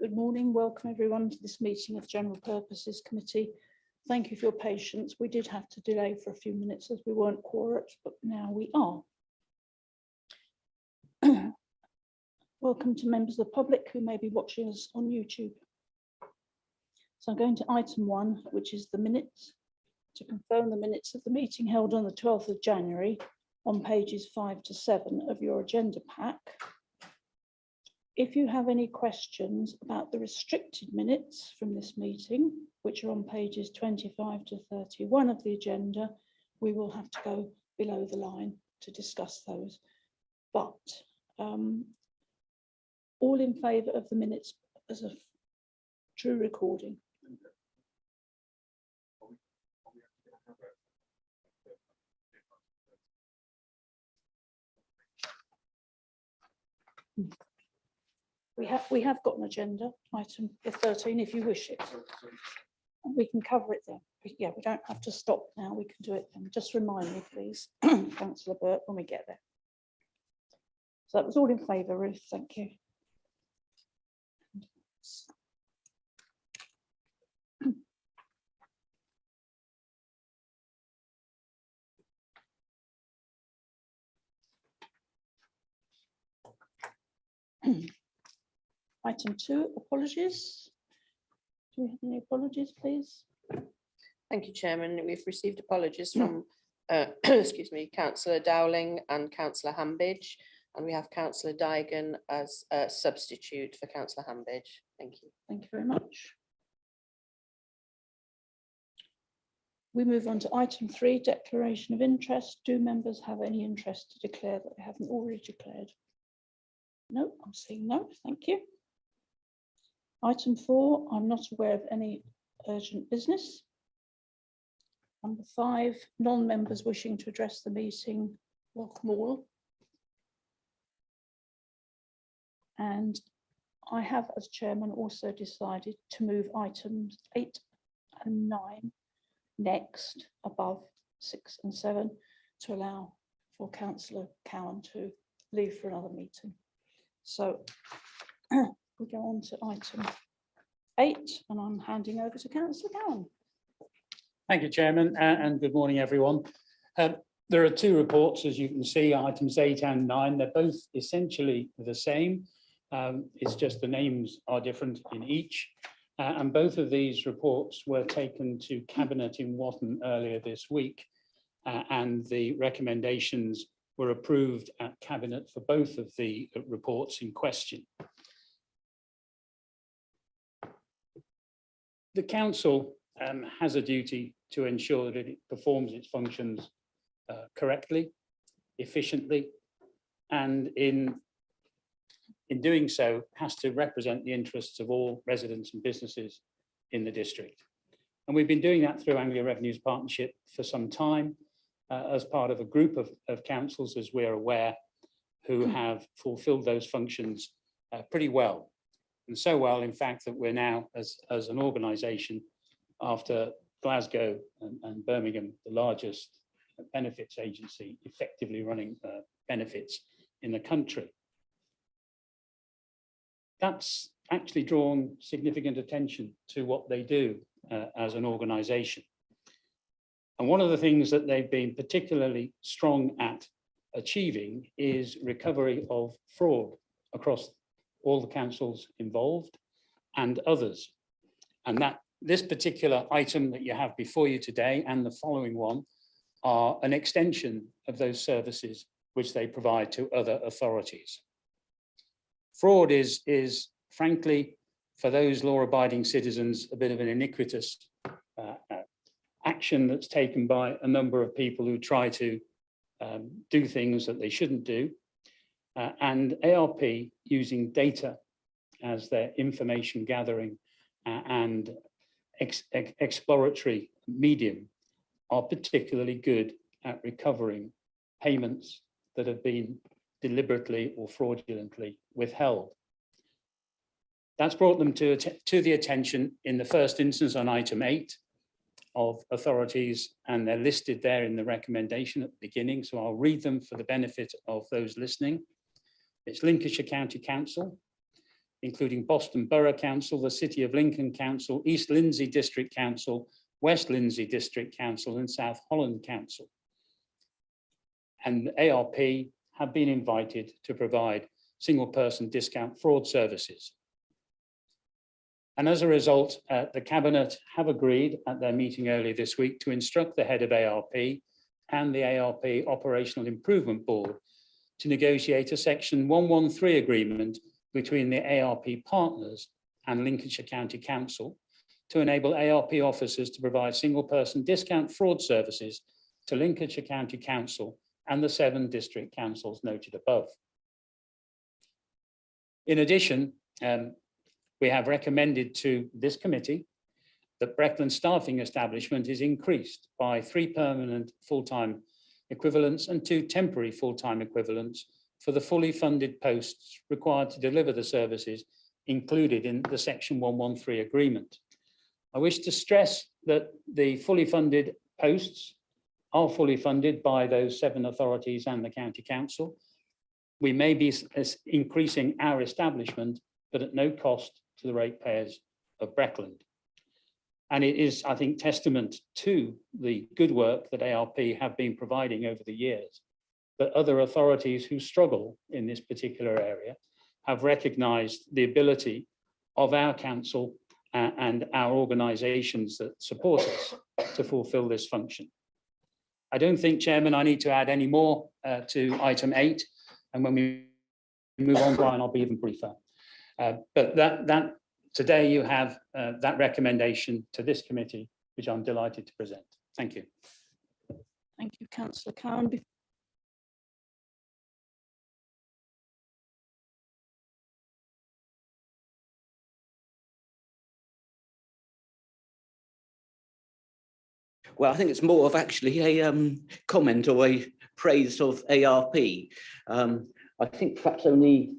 Good morning. Welcome everyone to this meeting of the General Purposes Committee. Thank you for your patience. We did have to delay for a few minutes as we weren't quorate, but now we are. Welcome to members of the public who may be watching us on YouTube. So I'm going to item 1, which is the minutes, to confirm the minutes of the meeting held on the 12th of January on pages 5 to 7 of your agenda pack. If you have any questions about the restricted minutes from this meeting, which are on pages 25 to 31 of the agenda, we will have to go below the line to discuss those. But all in favour of the minutes as a true recording? We have got an agenda item 13 if you wish it. We can cover it then. Yeah, we don't have to stop now. We can do it then. Just remind me, please, Councillor Burt, when we get there. So that was all in favour, Ruth. Thank you. Item 2, apologies. Do we have any apologies, please? Thank you, Chairman. We've received apologies from, excuse me, Councillor Dowling and Councillor Hambidge, and we have Councillor Dygan as a substitute for Councillor Hambidge. Thank you. Thank you very much. We move on to item 3, declaration of interest. Do members have any interest to declare that they haven't already declared? No, I'm seeing no. Thank you. Item 4, I'm not aware of any urgent business. Number 5, non-members wishing to address the meeting, welcome all. And I have, as chairman, also decided to move items 8 and 9 next, above 6 and 7, to allow for Councillor Cowan to leave for another meeting. So we go on to item 8, and I'm handing over to Councillor Cowan. Thank you, Chairman, and good morning, everyone. There are 2 reports, as you can see, items 8 and 9. They're both essentially the same. It's just the names are different in each. And both of these reports were taken to Cabinet in Watton earlier this week, and the recommendations were approved at Cabinet for both of the reports in question. The Council has a duty to ensure that it performs its functions correctly, efficiently, and in doing so has to represent the interests of all residents and businesses in the district. And we've been doing that through Anglia Revenue's partnership for some time, as part of a group of councils, as we're aware, who have fulfilled those functions pretty well. And so well, in fact, that we're now, as an organisation, after Glasgow and Birmingham, the largest benefits agency effectively running benefits in the country. That's actually drawn significant attention to what they do as an organisation. And one of the things that they've been particularly strong at achieving is recovery of fraud across all the councils involved and others. And that this particular item that you have before you today and the following one are an extension of those services which they provide to other authorities. Fraud is frankly, for those law-abiding citizens, a bit of an iniquitous action that's taken by a number of people who try to do things that they shouldn't do. And ARP, using data as their information gathering and exploratory medium, are particularly good at recovering payments that have been deliberately or fraudulently withheld. That's brought them to the attention in the first instance on item 8 of authorities, and they're listed there in the recommendation at the beginning, so I'll read them for the benefit of those listening. It's Lincolnshire County Council, including Boston Borough Council, the City of Lincoln Council, East Lindsey District Council, West Lindsey District Council, and South Holland Council. And ARP have been invited to provide single person discount fraud services. And as a result, the Cabinet have agreed at their meeting earlier this week to instruct the head of ARP and the ARP Operational Improvement Board to negotiate a Section 113 agreement between the ARP partners and Lincolnshire County Council to enable ARP officers to provide single person discount fraud services to Lincolnshire County Council and the 7 district councils noted above. In addition, we have recommended to this committee that Breckland staffing establishment is increased by 3 permanent full-time equivalents and 2 temporary full-time equivalents for the fully funded posts required to deliver the services included in the Section 113 agreement. I wish to stress that the fully funded posts are fully funded by those 7 authorities and the County Council. We may be increasing our establishment, but at no cost to the ratepayers of Breckland. And it is, I think, testament to the good work that ARP have been providing over the years, that other authorities who struggle in this particular area have recognised the ability of our council and our organisations that support us to fulfil this function. I don't think, Chairman, I need to add any more to item 8. And when we move on, Brian, I'll be even briefer. But that today you have that recommendation to this committee, which I'm delighted to present. Thank you. Thank you, Councillor Cowan. Well, I think it's more of actually a comment or a praise of ARP. I think perhaps only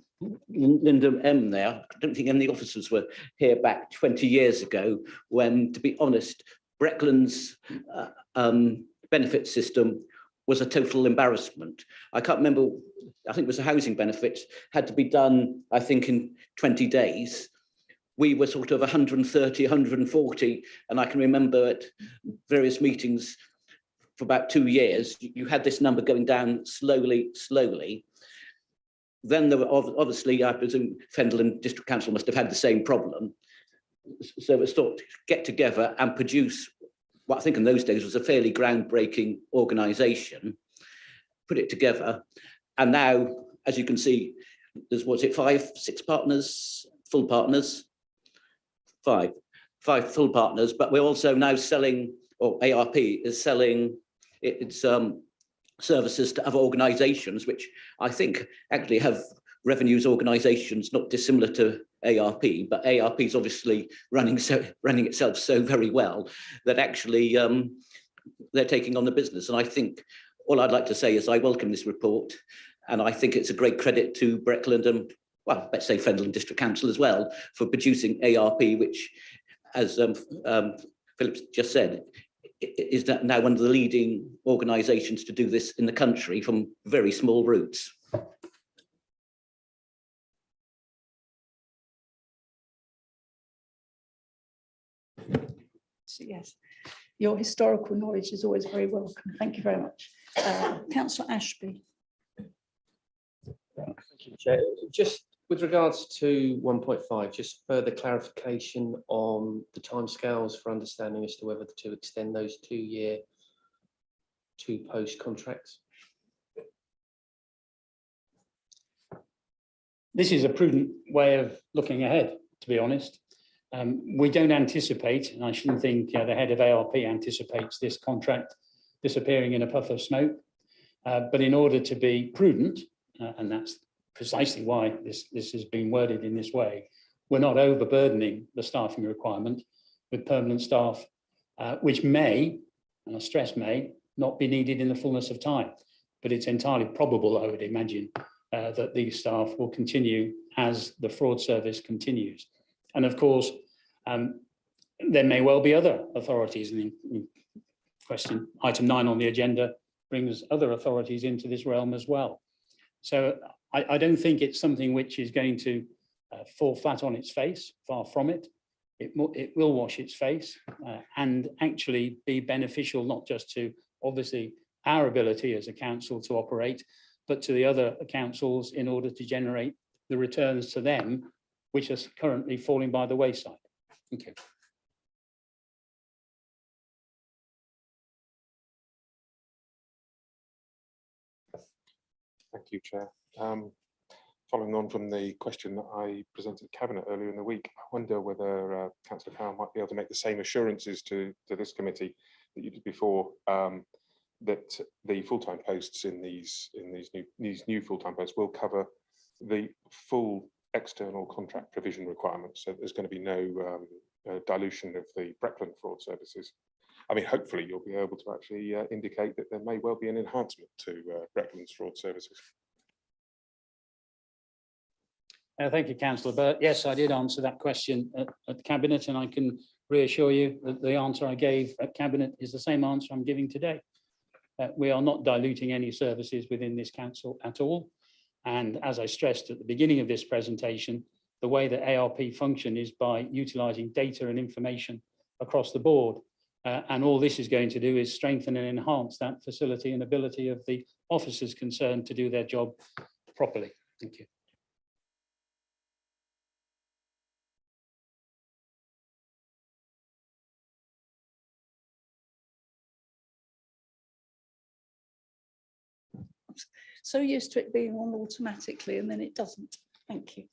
Linda M there, I don't think any officers were here back 20 years ago when, to be honest, Breckland's benefit system was a total embarrassment. I can't remember, I think it was the housing benefits had to be done, I think, in 20 days. We were sort of 130, 140, and I can remember at various meetings for about 2 years, you had this number going down slowly. Then there were obviously, I presume, Fendel and District Council must have had the same problem. So it was thought to get together and produce what I think in those days was a fairly groundbreaking organisation, put it together. And now, as you can see, there's, what's it, 5, 6 partners, full partners? 5 full partners, but we're also now selling, or ARP is selling its services to other organisations, which I think actually have revenues organisations not dissimilar to ARP, but ARP is obviously running itself so very well that actually they're taking on the business. And I think all I'd like to say is I welcome this report, and I think it's a great credit to Breckland and, well, let's say Fendel District Council as well, for producing ARP, which, as Philip just said, is now one of the leading organisations to do this in the country from very small roots. So, yes, your historical knowledge is always very welcome. Thank you very much. Councillor Ashby. Thank you, Chair. Just with regards to 1.5, just further clarification on the timescales for understanding as to whether to extend those 2-year, 2-post contracts. This is a prudent way of looking ahead, to be honest. We don't anticipate, and I shouldn't think the head of ARP anticipates this contract disappearing in a puff of smoke. But in order to be prudent, and that's precisely why this has been worded in this way, we're not overburdening the staffing requirement with permanent staff, which may, and I stress may, not be needed in the fullness of time. But it's entirely probable, I would imagine, that these staff will continue as the fraud service continues. And of course, there may well be other authorities, and in question item 9 on the agenda brings other authorities into this realm as well. So I don't think it's something which is going to fall flat on its face, far from it. It will wash its face and actually be beneficial, not just to obviously our ability as a council to operate, but to the other councils in order to generate the returns to them, which are currently falling by the wayside. Thank you. Thank you, Chair. Following on from the question that I presented to Cabinet earlier in the week, I wonder whether Councillor Cowan might be able to make the same assurances to this committee that you did before, that the full-time posts in these new full-time posts will cover the full external contract provision requirements. So there's going to be no dilution of the Breckland fraud services. I mean, hopefully you'll be able to actually indicate that there may well be an enhancement to Breckland's fraud services. Thank you, Councillor Burt. Yes, I did answer that question at Cabinet, and I can reassure you that the answer I gave at Cabinet is the same answer I'm giving today. We are not diluting any services within this council at all. And as I stressed at the beginning of this presentation, the way that ARP function is by utilising data and information across the board. And all this is going to do is strengthen and enhance that facility and ability of the officers concerned to do their job properly. Thank you. So used to it being on automatically and then it doesn't. Thank you.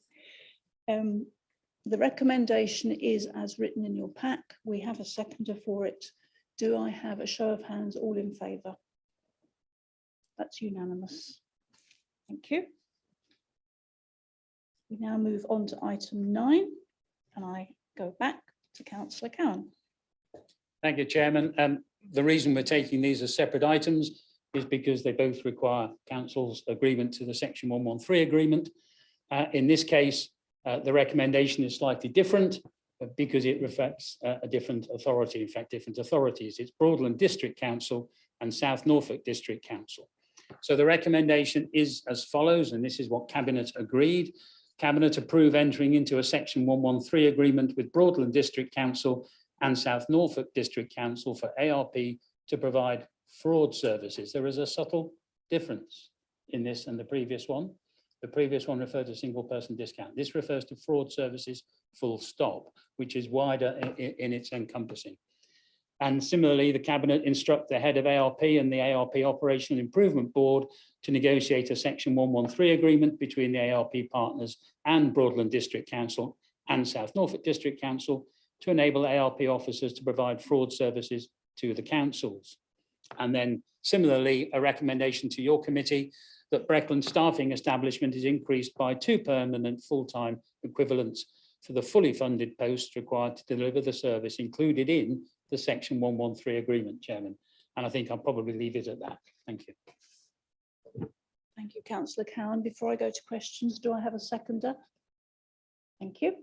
The recommendation is as written in your pack. We have a seconder for it. Do I have a show of hands, all in favour? That's unanimous. Thank you. We now move on to item 9 and I go back to Councillor Cowan. Thank you, Chairman. The reason we're taking these as separate items is because they both require Council's agreement to the Section 113 agreement. In this case, the recommendation is slightly different because it reflects a different authority, in fact, different authorities. It's Broadland District Council and South Norfolk District Council. So the recommendation is as follows, and this is what Cabinet agreed. Cabinet approve entering into a Section 113 agreement with Broadland District Council and South Norfolk District Council for ARP to provide fraud services. There is a subtle difference in this and the previous one. The previous one referred to single person discount. This refers to fraud services full stop, which is wider in its encompassing. And similarly, the Cabinet instruct the head of ARP and the ARP Operational Improvement Board to negotiate a Section 113 agreement between the ARP partners and Broadland District Council and South Norfolk District Council to enable ARP officers to provide fraud services to the councils. And then similarly, a recommendation to your committee that Breckland staffing establishment is increased by 2 permanent full-time equivalents for the fully funded posts required to deliver the service included in the Section 113 agreement, Chairman. And I think I'll probably leave it at that. Thank you. Thank you, Councillor Cowan. Before I go to questions, do I have a seconder? Thank you.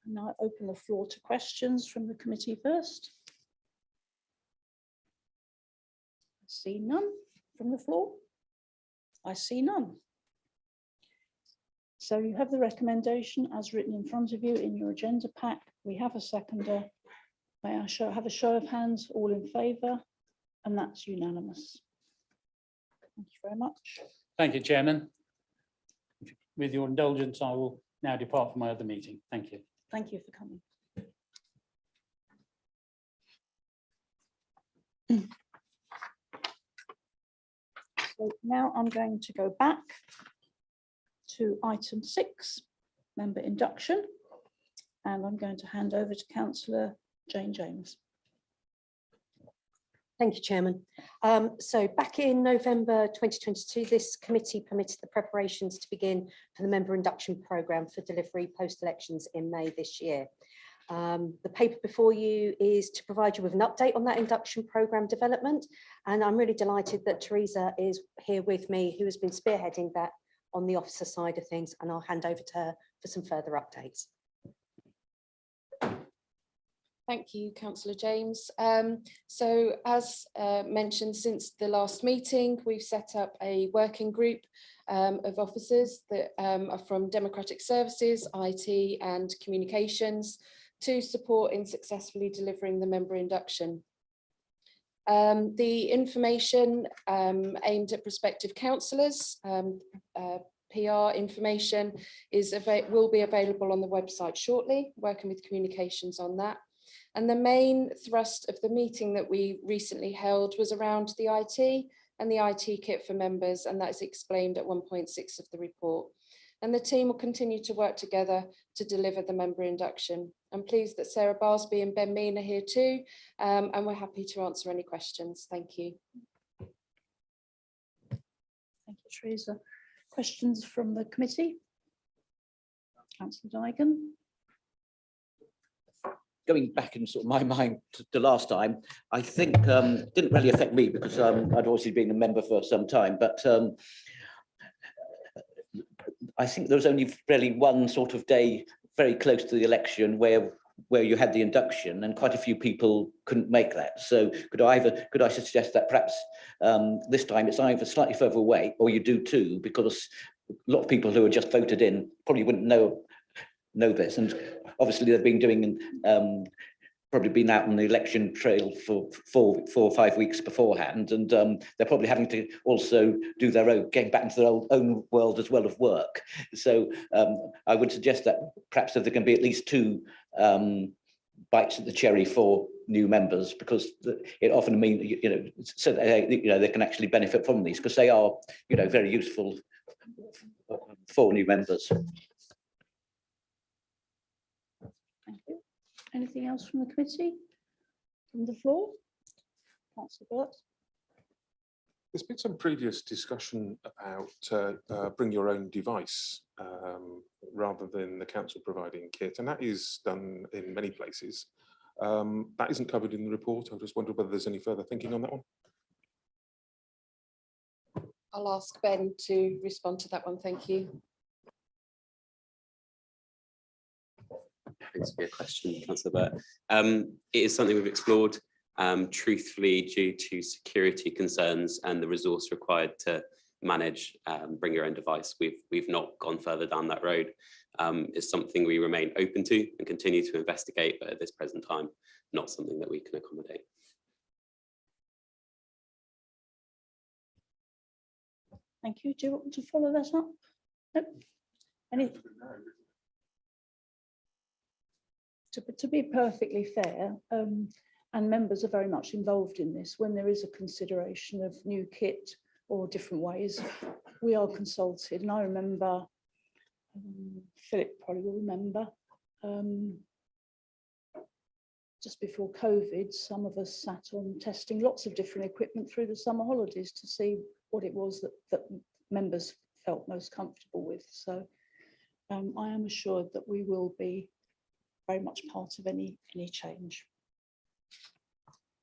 And now I open the floor to questions from the committee first. I see none from the floor. I see none. So you have the recommendation as written in front of you in your agenda pack. We have a seconder. May I have a show of hands, all in favour? And that's unanimous. Thank you very much. Thank you, Chairman. With your indulgence, I will now depart from my other meeting. Thank you. Thank you for coming. So now I'm going to go back to item 6, member induction, and I'm going to hand over to Councillor Jane James. Thank you, Chairman. So back in November 2022, this committee permitted the preparations to begin for the member induction programme for delivery post-elections in May this year. The paper before you is to provide you with an update on that induction programme development, and I'm really delighted that Teresa is here with me, who has been spearheading that on the officer side of things, and I'll hand over to her for some further updates. Thank you, Councillor James. So as mentioned, since the last meeting, we've set up a working group of officers that are from Democratic Services, IT and Communications to support in successfully delivering the member induction. The information aimed at prospective councillors, PR information will be available on the website shortly, working with communications on that. And the main thrust of the meeting that we recently held was around the IT and the IT kit for members, and that is explained at 1.6 of the report. And the team will continue to work together to deliver the member induction. I'm pleased that Sarah Barsby and Ben Mean are here too, and we're happy to answer any questions. Thank you. Thank you, Teresa. Questions from the committee? Councillor Digan. Going back in sort of my mind to last time, I think didn't really affect me because I'd obviously been a member for some time, but I think there was only really one sort of day very close to the election where you had the induction, and quite a few people couldn't make that. So could I suggest that perhaps this time it's either slightly further away or you do too, because a lot of people who are just voted in probably wouldn't know this, and obviously they've been doing probably been out on the election trail for 4 or 5 weeks beforehand, and they're probably having to also do their own, getting back into their own world as well of work. So I would suggest that perhaps if there can be at least 2 bites at the cherry for new members, because it often means, so they can actually benefit from these, because they are, very useful for new members. Thank you. Anything else from the committee? From the floor? Councillor Burt. There's been some previous discussion about bring your own device rather than the council providing kit, and that is done in many places. That isn't covered in the report. I just wonder whether there's any further thinking on that one. I'll ask Ben to respond to that one. Thank you. Thanks for your question, Councillor Burt. It is something we've explored. Truthfully, due to security concerns and the resource required to manage bring your own device, we've not gone further down that road. It's something we remain open to and continue to investigate, but at this present time, not something that we can accommodate. Thank you. Do you want to follow that up? No. To be perfectly fair, and members are very much involved in this, when there is a consideration of new kit or different ways, we are consulted. And I remember, Philip probably will remember, just before COVID, some of us sat on testing lots of different equipment through the summer holidays to see what it was that members felt most comfortable with. So I am assured that we will be very much part of any change.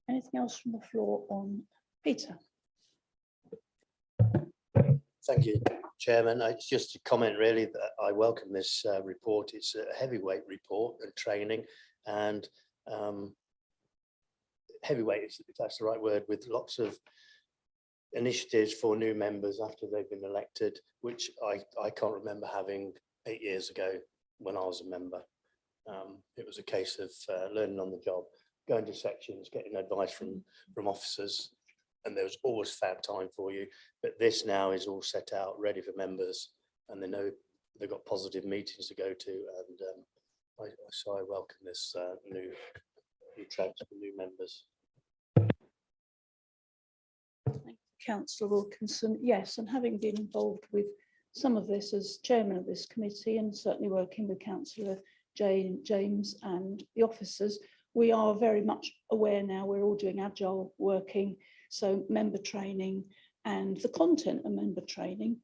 Anything else from the floor on Peter? Thank you, Chairman. It's just a comment really that I welcome this report. It's a heavyweight report and training, and heavyweight, if that's the right word, with lots of initiatives for new members after they've been elected, which I can't remember having 8 years ago when I was a member. It was a case of learning on the job, going to sections, getting advice from officers, and there was always fab time for you. But this now is all set out, ready for members, and they know they've got positive meetings to go to. And so I welcome this new trend for new members. Councillor Wilkinson, yes, and having been involved with some of this as chairman of this committee, and certainly working with Councillor James and the officers, we are very much aware now we're all doing agile working, so member training and the content of member training,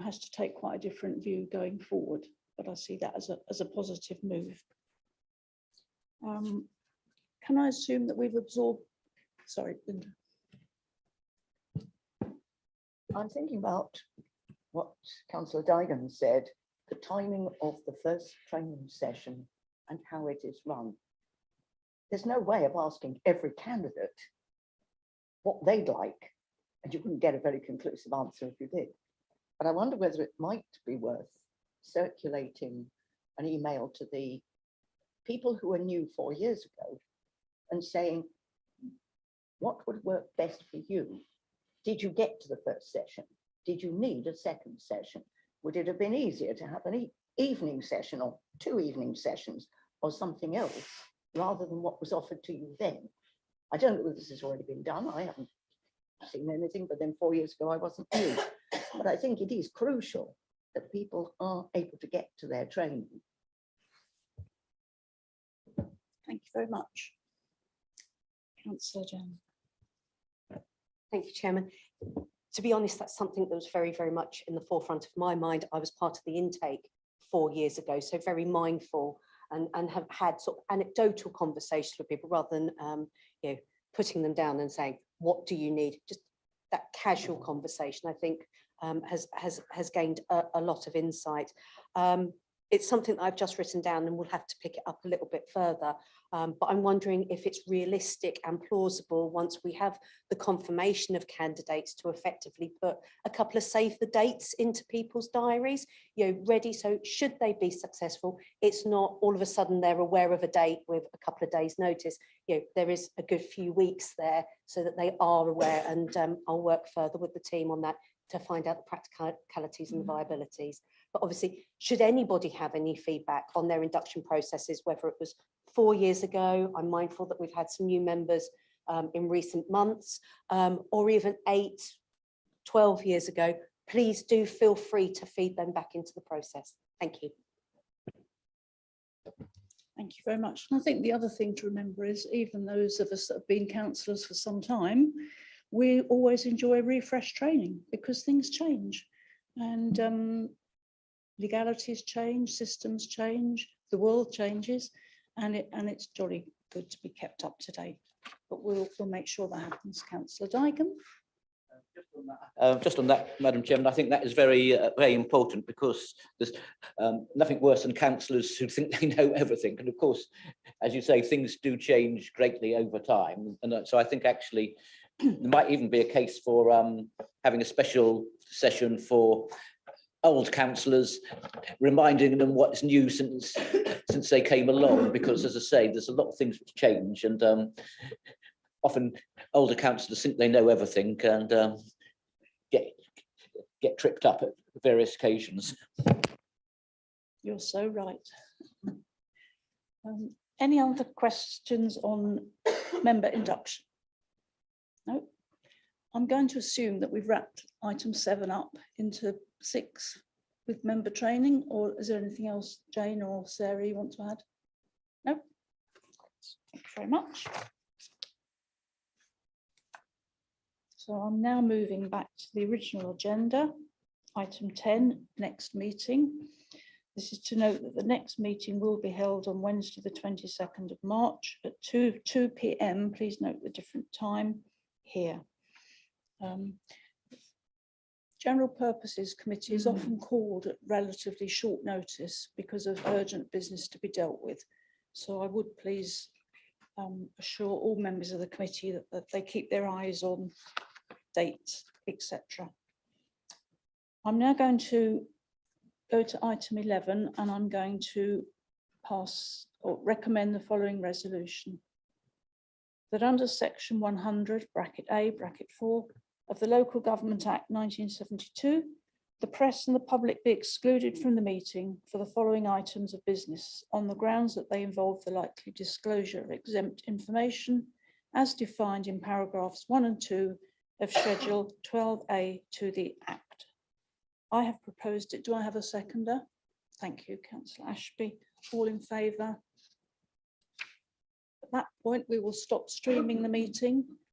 has to take quite a different view going forward. But I see that as a positive move. Can I assume that we've absorbed? Sorry, Linda. I'm thinking about what Councillor Digan said, the timing of the first training session and how it is run. There's no way of asking every candidate what they'd like, and you wouldn't get a very conclusive answer if you did. But I wonder whether it might be worth circulating an email to the people who were new 4 years ago and saying, what would work best for you? Did you get to the first session? Did you need a second session? Would it have been easier to have an evening session or 2 evening sessions or something else rather than what was offered to you then? I don't know whether this has already been done. I haven't seen anything, but then 4 years ago I wasn't new. But I think it is crucial that people are able to get to their training. Thank you very much. Councillor Jan. Thank you, Chairman. To be honest, that's something that was very, very much in the forefront of my mind. I was part of the intake 4 years ago, so very mindful and have had sort of anecdotal conversations with people rather than you know, putting them down and saying, what do you need? Just that casual conversation, I think, has gained a lot of insight. It's something that I've just written down and we'll have to pick it up a little bit further. But I'm wondering if it's realistic and plausible once we have the confirmation of candidates to effectively put a couple of save the dates into people's diaries, you know, ready. So should they be successful, it's not all of a sudden they're aware of a date with a couple of days notice. You know, there is a good few weeks there so that they are aware, and I'll work further with the team on that to find out the practicalities and the viabilities. But obviously, should anybody have any feedback on their induction processes, whether it was 4 years ago, I'm mindful that we've had some new members in recent months, or even 8, 12 years ago, please do feel free to feed them back into the process. Thank you. Thank you very much. And I think the other thing to remember is even those of us that have been councillors for some time, we always enjoy refresh training because things change and legalities change, systems change, the world changes, and it's jolly good to be kept up to date. But we'll make sure that happens. Councillor Daigan. Just on that, Madam Chairman, I think that is very, very important because there's nothing worse than councillors who think they know everything. And of course, as you say, things do change greatly over time. And so I think actually there might even be a case for having a special session for old councillors, reminding them what's new since they came along, because as I say, there's a lot of things which change, and often older councillors think they know everything and get tripped up at various occasions. You're so right. Any other questions on member induction? No. I'm going to assume that we've wrapped item 7 up into 6 with member training, or is there anything else, Jane or Sarah, you want to add? No. Thank you very much. So I'm now moving back to the original agenda, item 10, next meeting. This is to note that the next meeting will be held on Wednesday, the 22nd of March at 2 p.m. Please note the different time here. General Purposes Committee is often called at relatively short notice because of urgent business to be dealt with. So I would please assure all members of the committee that they keep their eyes on dates, etc. I'm now going to go to item 11 and I'm going to pass or recommend the following resolution. That under section 100, bracket A, bracket 4 of the Local Government Act 1972, the press and the public be excluded from the meeting for the following items of business on the grounds that they involve the likely disclosure of exempt information as defined in paragraphs 1 and 2 of Schedule 12A to the Act. I have proposed it. Do I have a seconder? Thank you, Councillor Ashby. All in favour? At that point, we will stop streaming the meeting